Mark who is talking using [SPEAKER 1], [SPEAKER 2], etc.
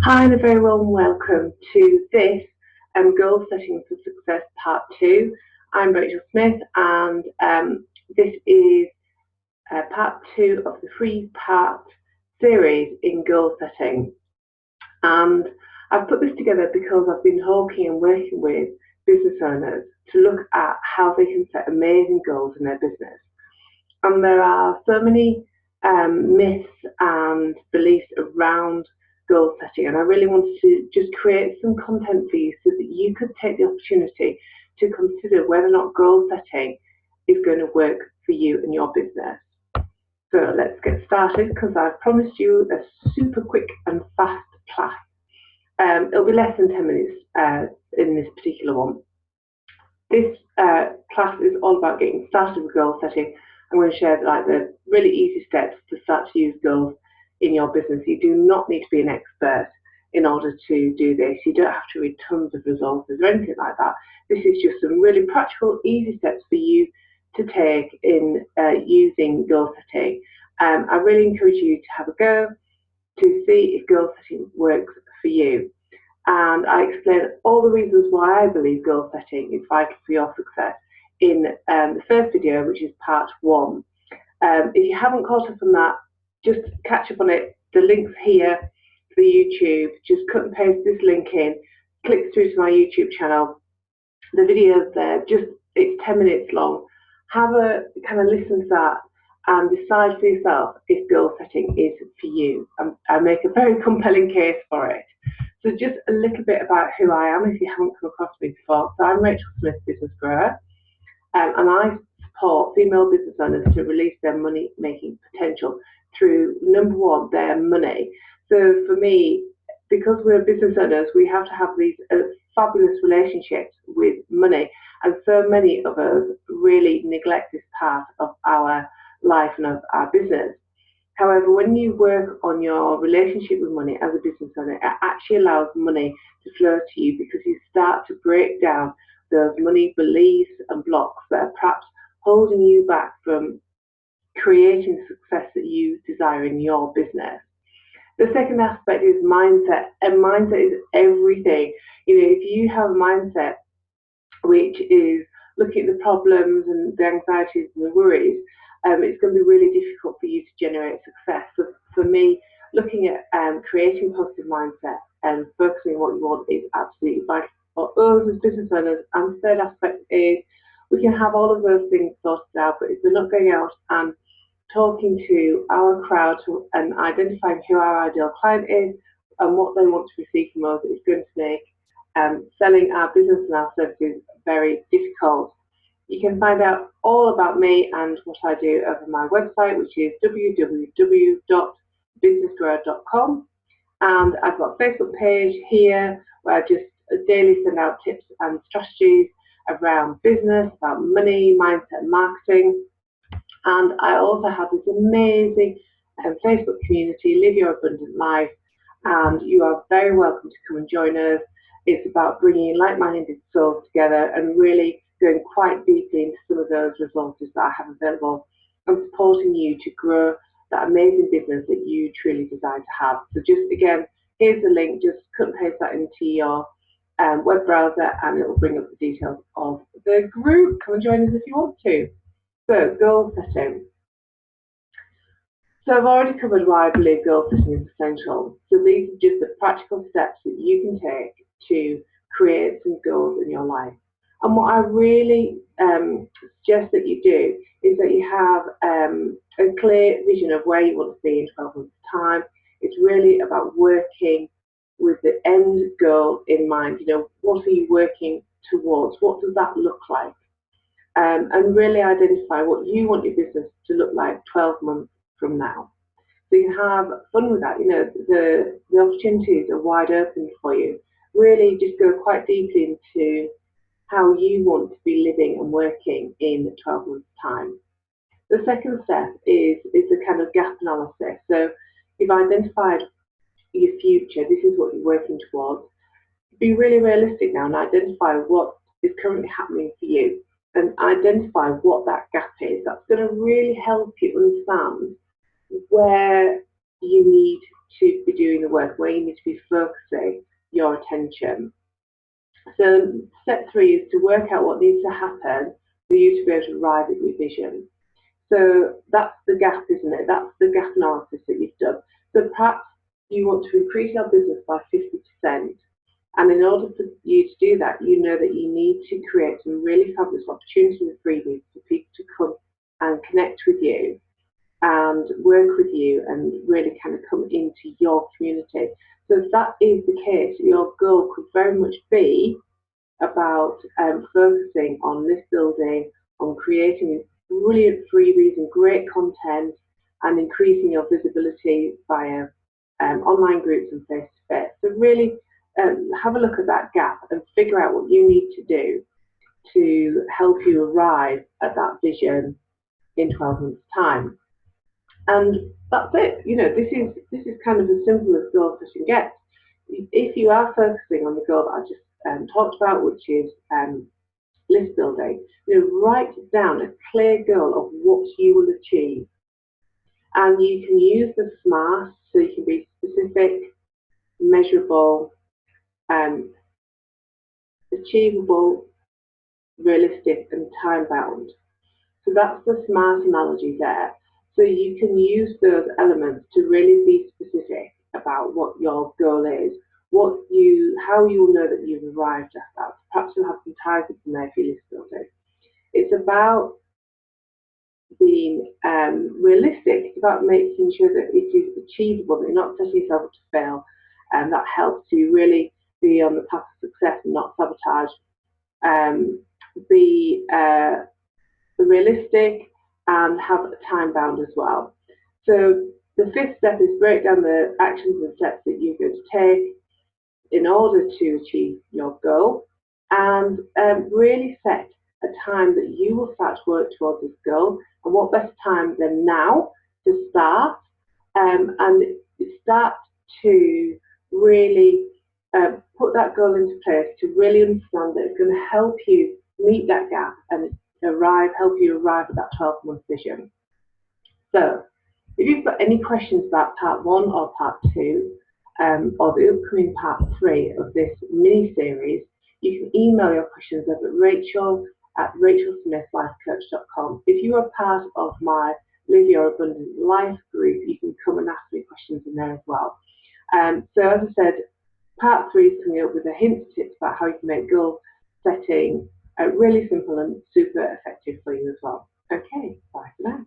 [SPEAKER 1] Hi and a very warm welcome to this Goal Setting for Success Part 2. I'm Rachel Smith and this is Part 2 of the 3-part series in goal setting. And I've put this together because I've been talking and working with business owners to look at how they can set amazing goals in their business. And there are so many myths and beliefs around goal setting, and I really wanted to just create some content for you so that you could take the opportunity to consider whether or not goal setting is going to work for you and your business. So let's get started, because I've promised you a super quick and fast class. It'll be less than 10 minutes in this particular one. This class is all about getting started with goal setting. I'm going to share the really easy steps to start to use goals in your business. You do not need to be an expert in order to do this. You don't have to read tons of resources or anything like that. This is just some really practical, easy steps for you to take in using goal setting. I really encourage you to have a go to see if goal setting works for you. And I explain all the reasons why I believe goal setting is vital for your success in the first video, which is part 1. If you haven't caught up on that, just catch up on it. The link's here for YouTube. Just cut and paste this link in, click through to my YouTube channel. The video's there, it's 10 minutes long. Have a kind of listen to that and decide for yourself if goal setting is for you. I make a very compelling case for it. So just a little bit about who I am if you haven't come across me before. So I'm Rachel Smith, business grower, and I support female business owners to release their money-making potential through, number one, their money. So for me, because we're business owners, we have to have these fabulous relationships with money, and so many of us really neglect this part of our life and of our business. However, when you work on your relationship with money as a business owner, it actually allows money to flow to you, because you start to break down those money beliefs and blocks that are perhaps holding you back from creating the success that you desire in your business. The second aspect is mindset, and mindset is everything. If you have a mindset which is looking at the problems and the anxieties and the worries, it's going to be really difficult for you to generate success. So for me, looking at creating positive mindset and focusing on what you want is absolutely vital for us as business owners. And the third aspect is we can have all of those things sorted out, but if we're not going out and talking to our crowd and identifying who our ideal client is and what they want to receive from us, it's going to make selling our business and our services very difficult. You can find out all about me and what I do over my website, which is www.businessgrower.com. And I've got a Facebook page here where I just daily send out tips and strategies around business, about money, mindset, and marketing. And I also have this amazing Facebook community, Live Your Abundant Life, and you are very welcome to come and join us. It's about bringing like-minded souls together and really going quite deeply into some of those resources that I have available and supporting you to grow that amazing business that you truly desire to have. So just again, here's the link, just cut and paste that into your web browser and it will bring up the details of the group. Come and join us if you want to. So, goal setting. So I've already covered why I believe goal setting is essential. So these are just the practical steps that you can take to create some goals in your life. And what I really suggest that you do is that you have a clear vision of where you want to be in 12 months' time. It's really about working with the end goal in mind. What are you working towards? What does that look like? And really identify what you want your business to look like 12 months from now. So you can have fun with that. The opportunities are wide open for you. Really just go quite deeply into how you want to be living and working in 12 months' time. The second step is a kind of gap analysis. So you've identified your future, this is what you're working towards. Be really realistic now and identify what is currently happening for you and identify what that gap is. That's going to really help you understand where you need to be doing the work, where you need to be focusing your attention. So step 3 is to work out what needs to happen for you to be able to arrive at your vision. So that's the gap, isn't it? That's the gap analysis that you've done. So perhaps you want to increase your business by 50%. And in order for you to do that, you know that you need to create some really fabulous opportunities and freebies for people to come and connect with you and work with you and really kind of come into your community. So if that is the case, your goal could very much be about focusing on list building, on creating brilliant freebies and great content, and increasing your visibility via online groups and face-to-face. So really have a look at that gap and figure out what you need to do to help you arrive at that vision in 12 months' time. And that's it. You know, this is kind of as simple as goal setting gets. If you are focusing on the goal that I just talked about, which is list building, you know, write down a clear goal of what you will achieve. And you can use the SMART, so you can be specific, measurable, achievable, realistic, and time-bound. So that's the SMART analogy there. So you can use those elements to really be specific about what your goal is, how you will know that you've arrived at that. Perhaps you'll have some targets in there for your list building. It's about being realistic. It's about making sure that it is achievable, that you're not setting yourself up to fail, and that helps you really be on the path of success and not sabotage. Be realistic and have a time bound as well. So the 5th step is break down the actions and steps that you're going to take in order to achieve your goal, and really set a time that you will start to work towards this goal. And what better time than now to start and start to really put that goal into place, to really understand that it's going to help you meet that gap and help you arrive at that 12-month vision. So if you've got any questions about part 1 or part 2, or the upcoming part 3 of this mini-series, you can email your questions over at rachelsmithlifecoach.com. If you are part of my Live Your Abundant Life group, you can come and ask me questions in there as well. So as I said, part 3 is coming up with a hint tips about how you can make goal setting really simple and super effective for you as well. Okay, bye for now.